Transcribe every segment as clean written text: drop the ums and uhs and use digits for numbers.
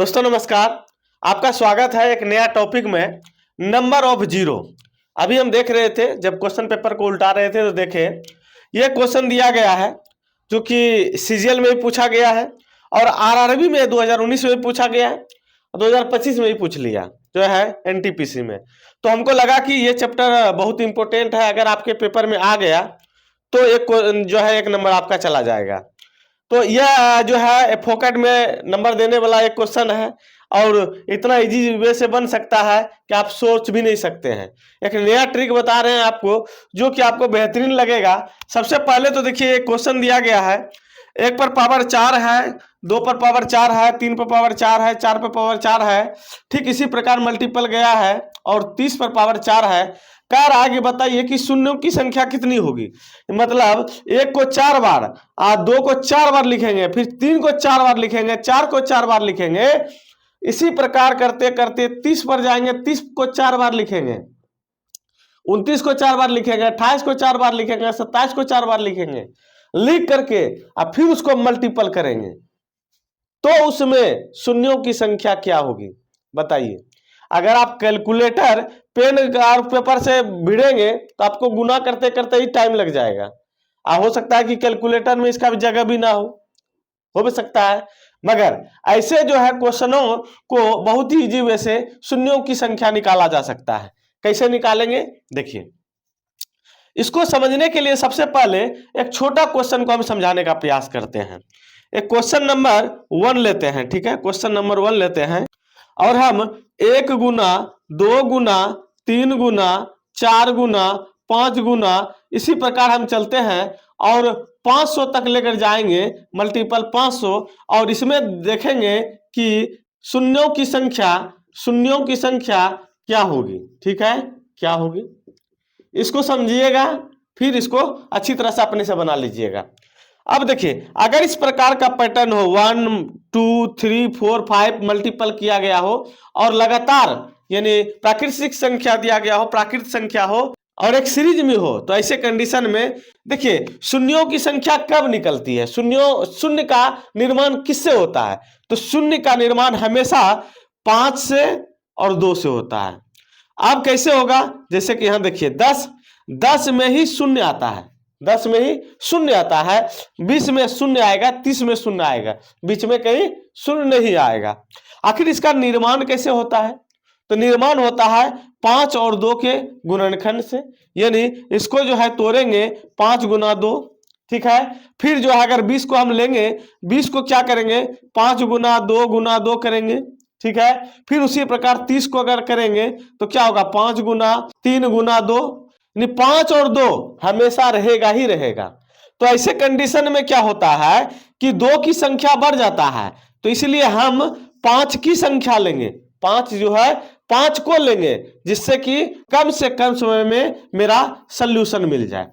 दोस्तों नमस्कार। आपका स्वागत है एक नया टॉपिक में, नंबर ऑफ जीरो। अभी हम देख रहे थे, जब क्वेश्चन पेपर को उल्टा रहे थे तो देखे ये क्वेश्चन दिया गया है जो कि सीजीएल में भी पूछा गया है और आरआरबी में 2019 में भी पूछा गया है, 2025 में भी पूछ लिया जो है एनटीपीसी में। तो हमको लगा कि ये चैप्टर बहुत इंपॉर्टेंट है, अगर आपके पेपर में आ गया तो एक नंबर आपका चला जाएगा। तो यह जो है फोकट में नंबर देने वाला एक क्वेश्चन है और इतना इजी वे से बन सकता है कि आप सोच भी नहीं सकते हैं। एक नया ट्रिक बता रहे हैं आपको जो कि आपको बेहतरीन लगेगा। सबसे पहले तो देखिए एक क्वेश्चन दिया गया है, 1 पर पावर 4 है, 2 पर पावर 4 है, 3 पर पावर 4 है, 4 पर पावर 4 है। ठीक इसी प्रकार मल्टीपल गया है और 30 पर पावर 4 है। कह रहा है कि बताइए कि शून्यों की संख्या कितनी होगी। मतलब 1 को 4 बार, 2 को 4 बार लिखेंगे, फिर 3 को 4 बार लिखेंगे, 4 को 4 बार लिखेंगे। इसी प्रकार करते करते 30 पर जाएंगे, 30 को 4 बार लिखेंगे, 29 को 4 बार लिखेंगे, 28 को 4 बार लिखेंगे, 27 को 4 बार लिखेंगे। लिख करके अब फिर उसको मल्टीपल करेंगे तो उसमें शून्यों की संख्या क्या होगी बताइए। अगर आप कैलकुलेटर पेन और पेपर से भिड़ेंगे तो आपको गुना करते करते ही टाइम लग जाएगा। हो सकता है कि कैलकुलेटर में इसका भी जगह भी ना हो भी सकता है। मगर ऐसे जो है क्वेश्चनों को बहुत ही इजी वे से शून्यों की संख्या निकाला जा सकता है। कैसे निकालेंगे देखिए। इसको समझने के लिए सबसे पहले एक छोटा क्वेश्चन को हम समझाने का प्रयास करते हैं। एक क्वेश्चन नंबर 1 लेते हैं, ठीक है। क्वेश्चन नंबर 1 लेते हैं और हम 1 गुना 2 गुना 3 गुना 4 गुना 5 गुना इसी प्रकार हम चलते हैं और 500 तक लेकर जाएंगे, मल्टीपल 500। और इसमें देखेंगे कि शून्यों की संख्या क्या होगी, ठीक है, क्या होगी। इसको समझिएगा, फिर इसको अच्छी तरह से अपने से बना लीजिएगा। अब देखिए, अगर इस प्रकार का पैटर्न हो 1 2 3 4 5 मल्टीपल किया गया हो और लगातार यानी प्राकृतिक संख्या दिया गया हो, प्राकृतिक संख्या हो और एक सीरीज में हो, तो ऐसे कंडीशन में देखिए शून्यों की संख्या कब निकलती है। शून्य का निर्माण किससे होता है? तो शून्य का निर्माण हमेशा 5 से और 2 से होता है। अब कैसे होगा, जैसे कि यहां देखिए 10 में ही शून्य आता है, 10 में ही शून्य आता है, 20 में शून्य आएगा, 30 में शून्य आएगा, बीच में कहीं शून्य नहीं आएगा। आखिर इसका निर्माण कैसे होता है? तो निर्माण होता है 5 और 2 के गुणनखंड से, यानी इसको जो है तोड़ेंगे 5 गुना 2, ठीक है। फिर जो है अगर 20 को हम लेंगे, 20 को क्या करेंगे 5 गुना 2 करेंगे, ठीक है। फिर उसी प्रकार 30 को अगर करेंगे तो क्या होगा 5 गुना 3 गुना 2, यानी 5 और 2 हमेशा रहेगा ही रहेगा। तो ऐसे कंडीशन में क्या होता है कि 2 की संख्या बढ़ जाता है, तो इसलिए हम 5 की संख्या लेंगे, 5 जो है 5 को लेंगे, जिससे कि कम से कम समय में मेरा सल्यूशन मिल जाए।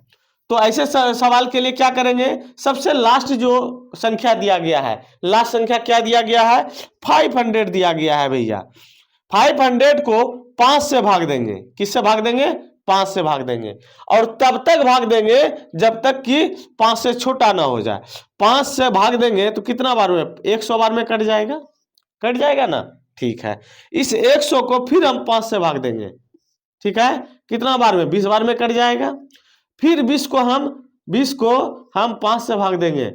तो ऐसे सवाल के लिए क्या करेंगे, सबसे लास्ट जो संख्या दिया गया है, लास्ट संख्या क्या दिया गया है 500 दिया गया है भैया। 500 को 5 से भाग देंगे, किससे भाग देंगे 5 से भाग देंगे, और तब तक भाग देंगे जब तक कि 5 से छोटा ना हो जाए। 5 से भाग देंगे तो कितना बार में 100 बार में कट जाएगा ना, ठीक है। इस 100 को फिर हम 5 से भाग देंगे, ठीक है, कितना बार में 20 बार में कट जाएगा। फिर 20 को हम 5 से भाग देंगे,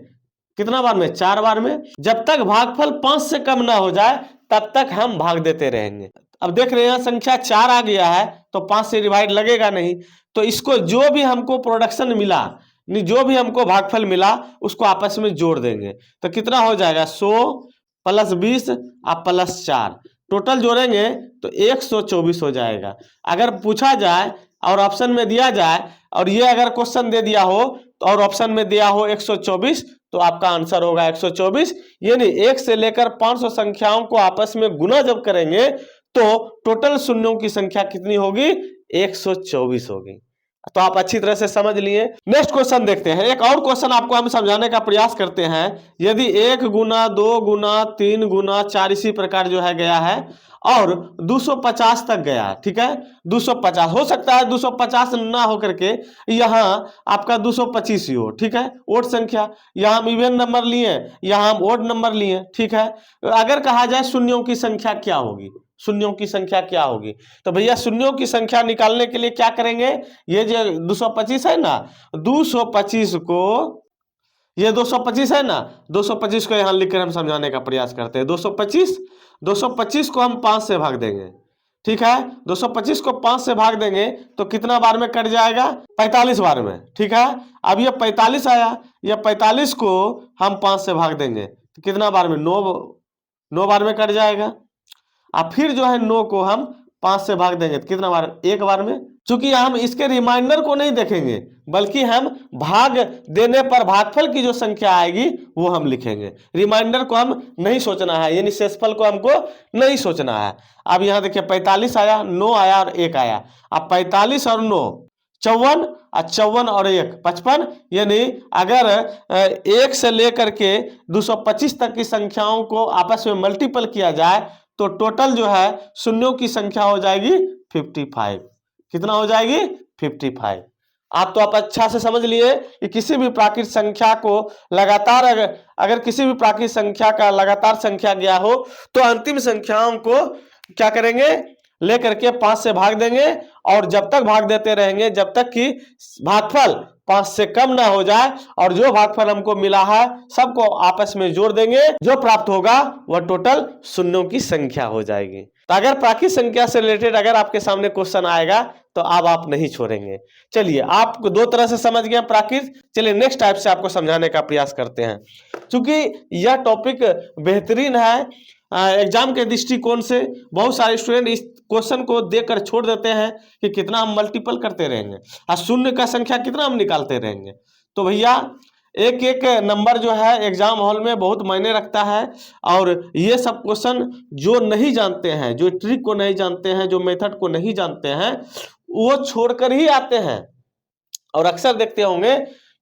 कितना बार में 4 बार में। जब तक भागफल 5 से कम ना हो जाए तब तक हम भाग देते रहेंगे। अब देख रहे हैं संख्या 4 आ गया है तो 5 से डिवाइड लगेगा नहीं, तो इसको जो भी हमको प्रोडक्शन मिला, जो भी हमको भागफल मिला उसको आपस में जोड़ देंगे। तो कितना हो जाएगा 100 प्लस 20 और प्लस 4, टोटल जोड़ेंगे तो 124 हो जाएगा। अगर पूछा जाए और ऑप्शन में दिया जाए और ये अगर क्वेश्चन दे दिया हो तो और ऑप्शन में दिया हो 124, तो आपका आंसर होगा 124। यानी 1 से लेकर 500 संख्याओं को आपस में गुना जब करेंगे तो टोटल शून्यों की संख्या कितनी होगी 124 होगी। तो आप अच्छी तरह से समझ लिए। नेक्स्ट क्वेश्चन देखते हैं। एक और क्वेश्चन आपको हम समझाने का प्रयास करते हैं। यदि 1 गुना 2 गुना 3 गुना 4 इसी प्रकार जो है गया है और 250 तक गया, ठीक है, 250 हो सकता है 250 ना हो करके यहाँ आपका 225 ही हो, ठीक है, ओड संख्या। यहाँ हम इवन नंबर लिए, यहाँ हम ओड नंबर लिए, ठीक है। अगर कहा जाए शून्यों की संख्या क्या होगी, शून्यों की संख्या क्या होगी, तो भैया शून्यों की संख्या निकालने के लिए क्या करेंगे, ये जो 225 है ना, 225 को, ये 225 है ना, 225 को यहां लिखकर हम समझाने का प्रयास करते हैं। 225 को हम 5 से भाग देंगे, ठीक है, 225 को 5 से भाग देंगे तो कितना बार में कट जाएगा, 45 बार में, ठीक है। अब ये 45 आया, ये 45 को हम 5 से भाग देंगे तो कितना बार में, 9 बार में कट जाएगा। अब फिर जो है 9 को हम 5 से भाग देंगे तो कितना बार, 1 बार में। चूंकि हम इसके रिमाइंडर को नहीं देखेंगे बल्कि हम भाग देने पर भागफल की जो संख्या आएगी वो हम लिखेंगे। रिमाइंडर को हम नहीं सोचना है, यानी शेषफल को हमको नहीं सोचना है। अब यहाँ देखिए 45 आया, 9 आया और 1 आया। अब 45 और 9 54, 54 और 1 55, यानी अगर 1 से लेकर के 225 तक की संख्याओं को आपस में मल्टीपल किया जाए तो टोटल जो है शून्यों की संख्या हो जाएगी 55। कितना हो जाएगी, 55। आप तो आप अच्छा से समझ लिए कि किसी भी प्राकृत संख्या को लगातार अगर किसी भी प्राकृत संख्या का लगातार संख्या गया हो तो अंतिम संख्याओं को क्या करेंगे, लेकर के 5 से भाग देंगे और जब तक भाग देते रहेंगे जब तक कि भागफल 5 से कम ना हो जाए, और जो भागफल हमको मिला है सबको आपस में जोड़ देंगे, जो प्राप्त होगा वह टोटल शून्यों की संख्या हो जाएगी। तो अगर प्राकृत संख्या से रिलेटेड अगर आपके सामने क्वेश्चन आएगा तो अब आप नहीं छोड़ेंगे। चलिए, आप दो तरह से समझ गए प्राकृत। चलिए नेक्स्ट टाइप से आपको समझाने का प्रयास करते हैं। क्योंकि यह टॉपिक बेहतरीन है एग्जाम के दृष्टिकोण से। बहुत सारे स्टूडेंट इस क्वेश्चन को देखकर छोड़ देते हैं कि कितना हम मल्टीपल करते रहेंगे और शून्य का संख्या कितना हम निकालते रहेंगे। तो भैया एक एक नंबर जो है एग्जाम हॉल में बहुत मायने रखता है, और ये सब क्वेश्चन जो नहीं जानते हैं, जो ट्रिक को नहीं जानते हैं, जो मेथड को नहीं जानते हैं, वो छोड़कर ही आते हैं। और अक्सर देखते होंगे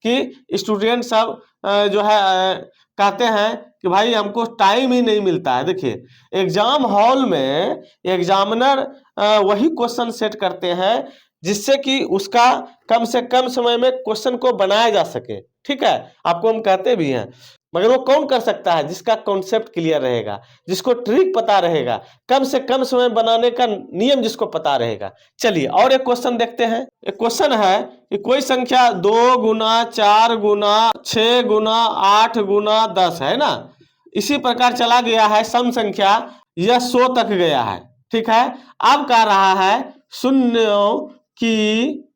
कि स्टूडेंट सब जो है कहते हैं कि भाई हमको टाइम ही नहीं मिलता है। देखिए एग्जाम हॉल में एग्जामिनर वही क्वेश्चन सेट करते हैं जिससे कि उसका कम से कम समय में क्वेश्चन को बनाया जा सके, ठीक है। आपको हम कहते भी हैं, मगर वो कौन कर सकता है, जिसका कॉन्सेप्ट क्लियर रहेगा, जिसको ट्रिक पता रहेगा, कम से कम समय बनाने का नियम जिसको पता रहेगा। चलिए और एक क्वेश्चन देखते हैं। एक क्वेश्चन है कि कोई संख्या 2 गुना 4 गुना 6 गुना 8 गुना 10 है ना, इसी प्रकार चला गया है सम संख्या, यह 100 तक गया है, ठीक है। अब कह रहा है शून्यों की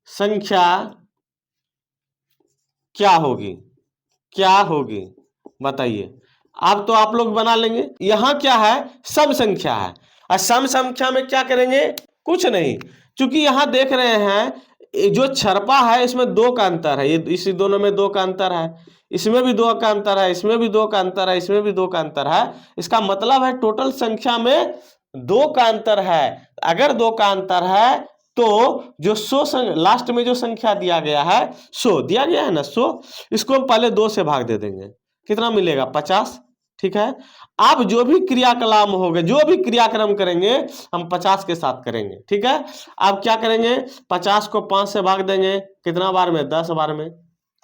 संख्या क्या होगी, क्या होगी बताइए। अब तो आप लोग बना लेंगे। यहां क्या है, सम संख्या है, और सम संख्या में क्या करेंगे, कुछ नहीं। क्योंकि यहां देख रहे हैं जो छरपा है इसमें 2 का अंतर है, ये इस दोनों में 2 का अंतर है, इसमें भी 2 का अंतर है, इसमें भी 2 का अंतर है, इसमें भी 2 का अंतर है। इसका मतलब है टोटल संख्या में 2 का अंतर है। अगर 2 का अंतर है तो जो 100 लास्ट में जो संख्या दिया गया है 100 दिया गया है ना, 100, इसको हम पहले 2 से भाग दे देंगे, कितना मिलेगा, 50, ठीक है। अब जो भी क्रियाकलाम होगा, जो भी क्रियाक्रम करेंगे हम 50 के साथ करेंगे, ठीक है। अब क्या करेंगे, 50 को 5 से भाग देंगे, कितना बार में, 10 बार में।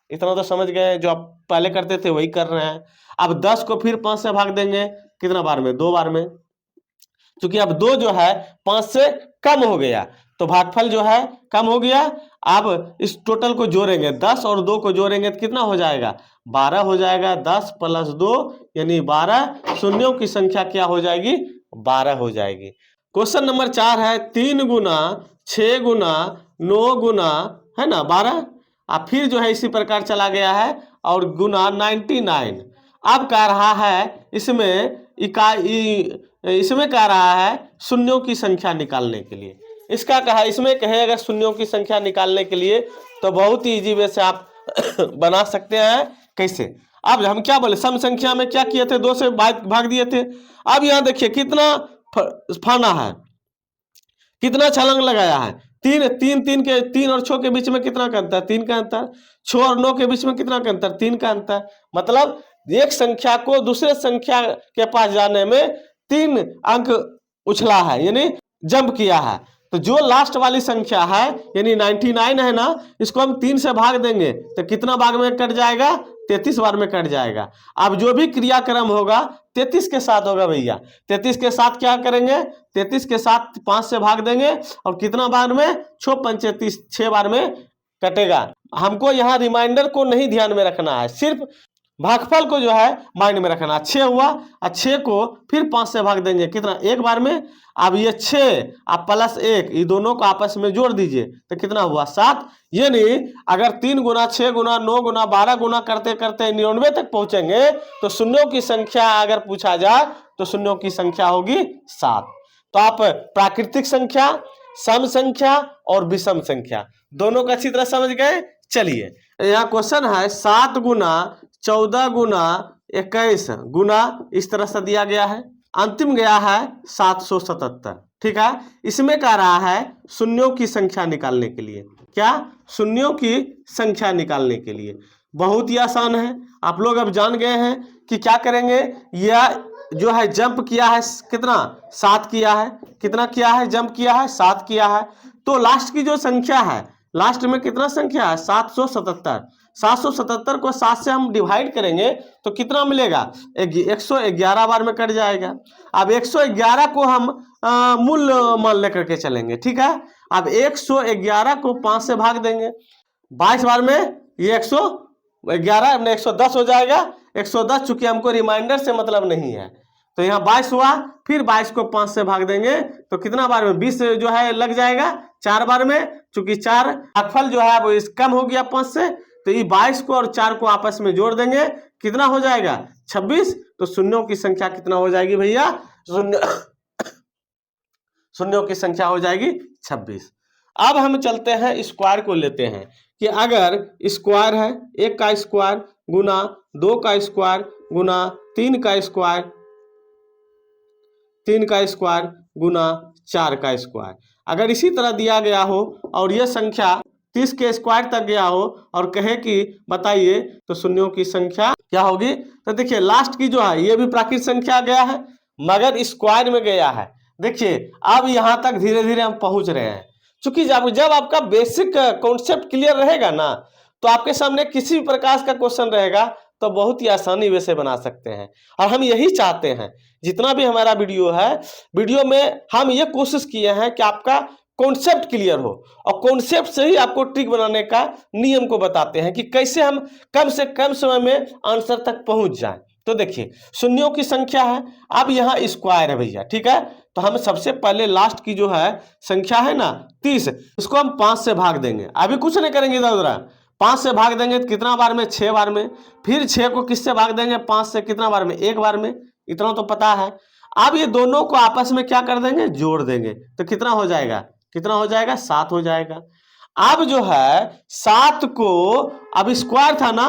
इतना तो समझ गए, जो आप पहले करते थे वही कर रहे हैं। अब 10 को फिर 5 से भाग देंगे, कितना बार में, 2 बार में। क्योंकि अब 2 जो है 5 से कम हो गया तो भागफल जो है कम हो गया। अब इस टोटल को जोड़ेंगे, 10 और 2 को जोड़ेंगे तो कितना हो जाएगा, 12 हो जाएगा। 10 + 2 यानी 12, शून्यों की संख्या क्या हो जाएगी, 12 हो जाएगी। क्वेश्चन नंबर 4 है 3 गुना 6 गुना 9 गुना है ना 12। अब फिर जो है इसी प्रकार चला गया है और गुना 99। अब कह रहा है इसमें कह रहा है शून्यों की संख्या निकालने के लिए। इसका कहा, इसमें कहेगा शून्यों की संख्या निकालने के लिए तो बहुत ही इजी वे से आप बना सकते हैं। कैसे, अब हम क्या बोले, सम संख्या में क्या किए थे, 2 से भाग दिए थे। अब यहाँ देखिए कितना फाना है, कितना छलांग लगाया है? तीन। तीन तीन के, 3 और 6 के बीच में कितना का अंतर? 3 का अंतर। 6 और 9 के बीच में कितना का अंतर? 3 का अंतर। मतलब एक संख्या को दूसरे संख्या के पास जाने में 3 अंक उछला है, यानी जंप किया है। तो जो लास्ट वाली संख्या है यानी 99 है ना, इसको हम 3 से भाग देंगे तो कितना भाग में कट जाएगा? 33 बार में कट जाएगा। अब जो भी क्रियाक्रम होगा 33 के साथ होगा भैया। 33 के साथ क्या करेंगे? 33 के साथ 5 से भाग देंगे और कितना बार में? 6 पंच 30, 6 बार में कटेगा। हमको यहाँ रिमाइंडर को नहीं ध्यान में रखना है, सिर्फ भागफल को जो है माइंड में रखना। 6 हुआ और 6 को फिर 5 से भाग देंगे, कितना? 1 बार में। अब ये 6 आप प्लस 1 ये दोनों को आपस में जोड़ दीजिए तो कितना हुआ? 7। यानी अगर 3 गुना 6 गुना 9 गुना 12 गुना करते करते 99 तक पहुंचेंगे तो शून्यों की संख्या अगर पूछा जाए तो शून्यों की संख्या होगी 7। तो आप प्राकृतिक संख्या, सम संख्या और विषम संख्या दोनों को अच्छी तरह समझ गए। चलिए यहाँ क्वेश्चन है 7 गुना 14 गुना 21 गुना, इस तरह से दिया गया है। अंतिम गया है 777। ठीक है, इसमें कह रहा है शून्यों की संख्या निकालने के लिए। क्या? शून्यों की संख्या निकालने के लिए। बहुत ही आसान है, आप लोग अब जान गए हैं कि क्या करेंगे। यह जो है जंप किया है कितना? 7 किया है। कितना किया है? जंप किया है 7 किया है। तो लास्ट की जो संख्या है, लास्ट में कितना संख्या है? 777। 777 को 7 से हम डिवाइड करेंगे तो कितना मिलेगा? 111 बार में कट जाएगा। अब 111 को हम मूल मान लेकर के चलेंगे। ठीक है, अब 111 को 5 से भाग देंगे 22 बार में, ये 111 अपने 110 हो जाएगा। 110 चूंकि हमको रिमाइंडर से मतलब नहीं है तो यहाँ 22 हुआ, फिर 22 को 5 से भाग देंगे तो कितना बार में? 20 जो है लग जाएगा 4 बार में। चूंकि 4 भागफल जो है वो इस कम हो गया 5 से, तो ये 22 को और 4 को आपस में जोड़ देंगे, कितना हो जाएगा? 26। तो शून्यों की संख्या कितना हो जाएगी भैया? शून्यों की संख्या हो जाएगी 26। अब हम चलते हैं स्क्वायर को लेते हैं कि अगर स्क्वायर है 1 का स्क्वायर गुना 2 का स्क्वायर गुना 3 का स्क्वायर, 3 का स्क्वायर गुना 4 का स्क्वायर, अगर इसी तरह दिया गया हो और यह संख्या 30 के स्क्वायर तक गया हो और कहे कि बताइए तो शून्यों की संख्या क्या होगी? तो देखिए लास्ट की जो है ये भी प्राकृतिक संख्या गया है मगर स्क्वायर में गया है। देखिए अब यहाँ तक धीरे धीरे हम पहुंच रहे हैं। चूंकि जब आपका बेसिक कॉन्सेप्ट क्लियर रहेगा ना तो आपके सामने किसी भी प्रकार का क्वेश्चन रहेगा तो बहुत ही आसानी वैसे बना सकते हैं। और हम यही चाहते हैं, जितना भी हमारा वीडियो है, वीडियो में हम ये कोशिश किए हैं कि आपका कॉन्सेप्ट क्लियर हो और कॉन्सेप्ट से ही आपको ट्रिक बनाने का नियम को बताते हैं कि कैसे हम कम से कम समय में आंसर तक पहुंच जाएं। तो देखिए शून्यों की संख्या है, अब यहाँ स्क्वायर है भैया। ठीक है, तो हम सबसे पहले लास्ट की जो है संख्या है ना 30, इसको हम 5 से भाग देंगे। अभी कुछ नहीं करेंगे इधर उधर, 5 से भाग देंगे तो कितना बार में? 6 बार में। फिर 6 को किससे भाग देंगे? 5 से, कितना बार में? 1 बार में। इतना तो पता है। अब ये दोनों को आपस में क्या कर देंगे? जोड़ देंगे तो कितना हो जाएगा? कितना हो जाएगा? 7 हो जाएगा। अब जो है 7 को, अब स्क्वायर था ना,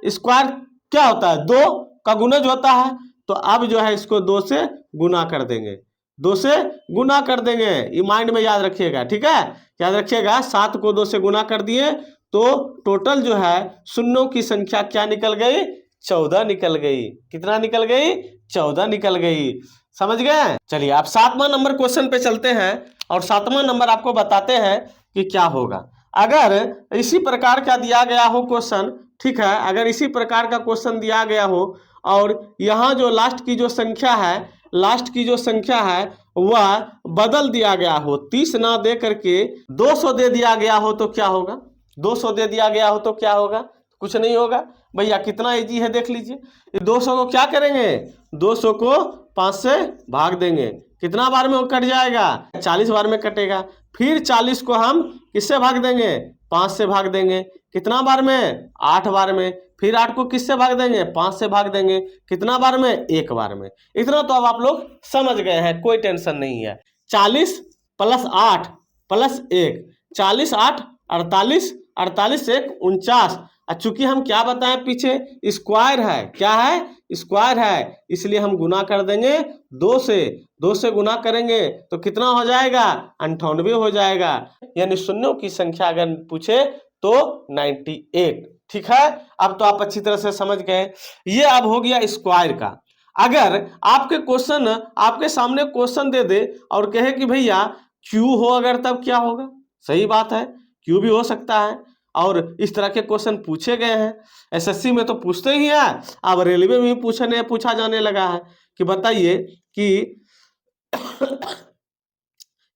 स्क्वायर क्या होता है? 2 का गुणज होता है। तो अब जो है इसको 2 से गुना कर देंगे, 2 से गुना कर देंगे। ये माइंड में याद रखिएगा। ठीक है, याद रखिएगा 7 को 2 से गुना कर दिए तो टोटल जो है शून्यों की संख्या क्या निकल गई? 14 निकल गई। कितना निकल गई? 14 निकल गई। समझ गए? चलिए आप 7वां नंबर क्वेश्चन पे चलते हैं और 7वां नंबर आपको बताते हैं कि क्या होगा अगर इसी प्रकार का दिया गया हो क्वेश्चन। ठीक है, अगर इसी प्रकार का क्वेश्चन दिया गया हो और यहाँ जो लास्ट की जो संख्या है, लास्ट की जो संख्या है वह बदल दिया गया हो, 30 ना दे करके 200 दे दिया गया हो तो क्या होगा? 200 दे दिया गया हो तो क्या होगा? कुछ नहीं होगा भैया। कितना इजी है देख लीजिए। 200 को क्या करेंगे? 200 को 5 से भाग देंगे, कितना बार में वो कट जाएगा? 40 बार में कटेगा। फिर 40 को हम किससे भाग देंगे? 5 से भाग देंगे, कितना बार में? 8 बार में। फिर 8 को किससे भाग देंगे? 5 से भाग देंगे, कितना बार में? 1 बार में। इतना तो अब आप लोग समझ गए हैं, कोई टेंशन नहीं है। 40 प्लस 8 प्लस 1, 40 8 48, 48 1 49। चूंकि हम क्या बताएं पीछे? स्क्वायर है। क्या है? स्क्वायर है, इसलिए हम गुना कर देंगे 2 से। 2 से गुना करेंगे तो कितना हो जाएगा? 98 हो जाएगा। यानी शून्यों की संख्या अगर पूछे तो 98। ठीक है, अब तो आप अच्छी तरह से समझ गए। ये अब हो गया स्क्वायर का। अगर आपके सामने क्वेश्चन दे दे और कहे कि भैया क्यू हो अगर, तब क्या होगा? सही बात है, क्यू भी हो सकता है और इस तरह के क्वेश्चन पूछे गए हैं। एसएससी में तो पूछते ही हैं, अब रेलवे में भी पूछा जाने लगा है कि बताइए कि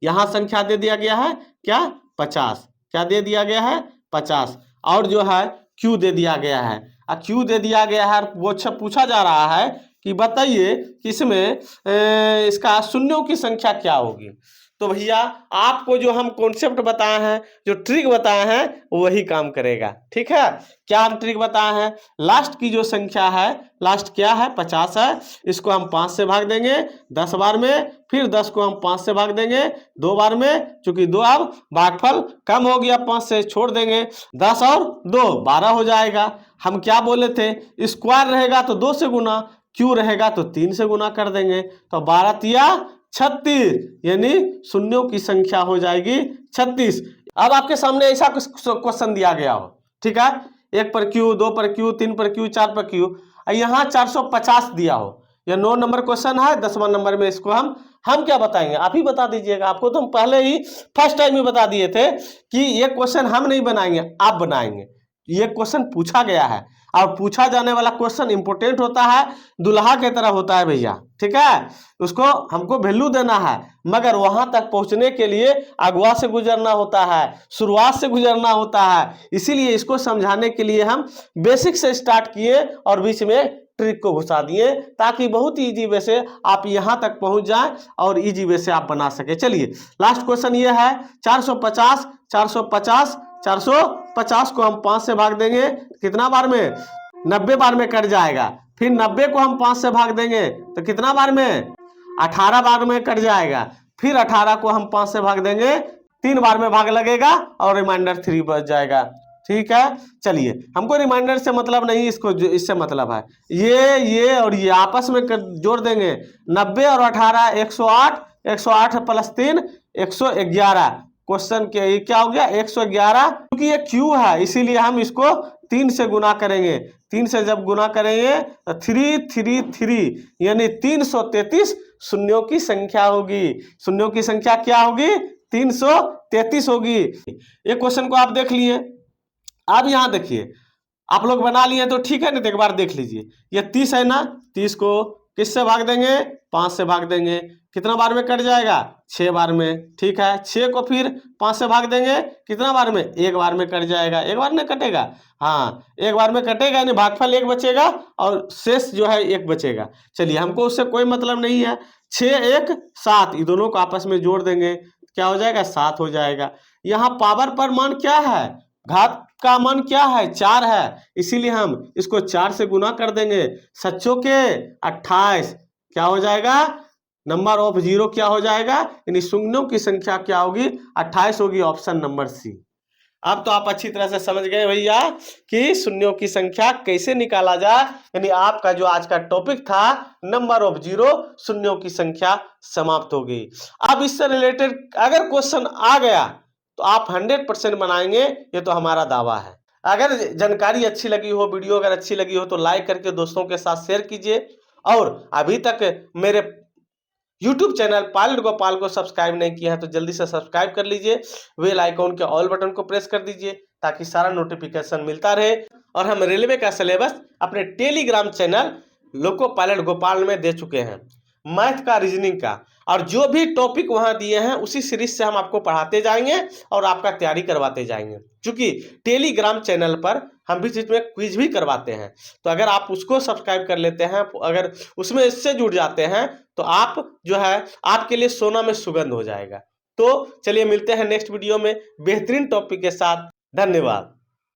यहां संख्या दे दिया गया है क्या? 50। क्या दे दिया गया है? 50। और जो है क्यू दे दिया गया है। क्यू दे दिया गया है, वो अच्छा पूछा जा रहा है कि बताइए कि इसमें इसका शून्यों की संख्या क्या होगी। तो भैया आपको जो हम कॉन्सेप्ट बताए हैं, जो ट्रिक बताए हैं, वही काम करेगा। ठीक है, क्या हम ट्रिक बताए हैं? लास्ट की जो संख्या है, लास्ट क्या है? 50 है। इसको हम 5 से भाग देंगे 10 बार में, फिर 10 को हम 5 से भाग देंगे 2 बार में, चूंकि 2 अब भागफल कम हो गया, 5 से छोड़ देंगे, 10 और 2 12 हो जाएगा। हम क्या बोले थे? स्क्वायर रहेगा तो 2 से गुना, क्यू रहेगा तो 3 से गुना कर देंगे, तो 12 तिया 36, यानी शून्यों की संख्या हो जाएगी 36। अब आपके सामने ऐसा क्वेश्चन दिया गया हो, ठीक है, 1 पर क्यू, 2 पर क्यू, 3 पर क्यू, 4 पर क्यू, यहाँ 450 दिया हो। यह 9 नंबर क्वेश्चन है। 10वां नंबर में इसको हम क्या बताएंगे? आप ही बता दीजिएगा। आपको तो हम पहले ही फर्स्ट टाइम ही बता दिए थे कि ये क्वेश्चन हम नहीं बनाएंगे, आप बनाएंगे। ये क्वेश्चन पूछा गया है और पूछा जाने वाला क्वेश्चन इंपोर्टेंट होता है, दुल्हा के तरह होता है भैया। ठीक है, उसको हमको वैल्यू देना है, मगर वहां तक पहुंचने के लिए अगवा से गुजरना होता है, शुरुआत से गुजरना होता है। इसीलिए इसको समझाने के लिए हम बेसिक से स्टार्ट किए और बीच में ट्रिक को घुसा दिए, ताकि बहुत ही इजी वे से आप यहां तक पहुंच जाएं और इजी वे से आप बना सके। चलिए लास्ट क्वेश्चन ये है, 450 450 450 को हम 5 से भाग देंगे, कितना बार में? 90 बार में कट जाएगा। फिर 90 को हम 5 से भाग देंगे तो कितना बार में? 18 बार में कट जाएगा। फिर 18 को हम 5 से भाग देंगे, 3 बार में भाग लगेगा और रिमाइंडर 3 बच जाएगा। ठीक है, चलिए हमको रिमाइंडर से मतलब नहीं, इससे मतलब है ये और ये आपस में जोड़ देंगे। 90 और 18 108, 108 प्लस 3 111। क्वेश्चन के ये क्या हो गया? 111। क्योंकि ये क्यू है इसीलिए हम इसको 3 से गुना करेंगे। 3 से जब गुना करेंगे तो 333 यानी 333 शून्यों की संख्या होगी। शून्यों की संख्या क्या होगी? 333 होगी। ये क्वेश्चन को आप देख लिए। अब यहां देखिए, आप लोग बना लिए तो ठीक है ना, तो एक बार देख लीजिए। ये 30 है ना, 30 को किससे भाग देंगे? 5 से भाग देंगे। कितना बार में कट जाएगा? 6 बार में। ठीक है, 6 को फिर 5 से भाग देंगे, कितना बार में? 1 बार में कट जाएगा। 1 बार में कटेगा, हाँ 1 बार में कटेगा, यानी भागफल 1 बचेगा और शेष जो है 1 बचेगा। चलिए हमको उससे कोई मतलब नहीं है। 6 1 7, ये दोनों को आपस में जोड़ देंगे, क्या हो जाएगा? 7 हो जाएगा। यहाँ पावर पर मान क्या है? घात का मान क्या है? 4 है, इसीलिए हम इसको 4 से गुना कर देंगे। 7 के 28, क्या हो जाएगा? नंबर ऑफ जीरो क्या हो जाएगा? यानी शून्यों की संख्या क्या होगी? 28 होगी, ऑप्शन नंबर सी। अब तो आप अच्छी तरह से समझ गए भैया कि शून्यों की संख्या कैसे निकाला जाए। यानी आपका जो आज का टॉपिक था नंबर ऑफ जीरो, शून्यों की संख्या, समाप्त हो गई। अब इससे रिलेटेड अगर क्वेश्चन आ गया तो आप 100% बनाएंगे, ये तो हमारा दावा है। अगर जानकारी अच्छी लगी हो, वीडियो अगर अच्छी लगी हो तो लाइक करके दोस्तों के साथ शेयर कीजिए। और अभी तक मेरे YouTube चैनल पायलट गोपाल को सब्सक्राइब नहीं किया है तो जल्दी से सब्सक्राइब कर लीजिए। बेल आइकॉन के ऑल बटन को प्रेस कर दीजिए ताकि सारा नोटिफिकेशन मिलता रहे। और हम रेलवे का सिलेबस अपने Telegram channel loco pilot Gopal में दे चुके हैं, मैथ का, रीजनिंग का, और जो भी टॉपिक वहां दिए हैं उसी सीरीज से हम आपको पढ़ाते जाएंगे और आपका तैयारी करवाते जाएंगे। क्योंकि टेलीग्राम चैनल पर हम भी चीज में क्विज भी करवाते हैं, तो अगर आप उसको सब्सक्राइब कर लेते हैं, अगर उसमें इससे जुड़ जाते हैं तो आप जो है आपके लिए सोना में सुगंध हो जाएगा। तो चलिए मिलते हैं नेक्स्ट वीडियो में बेहतरीन टॉपिक के साथ। धन्यवाद।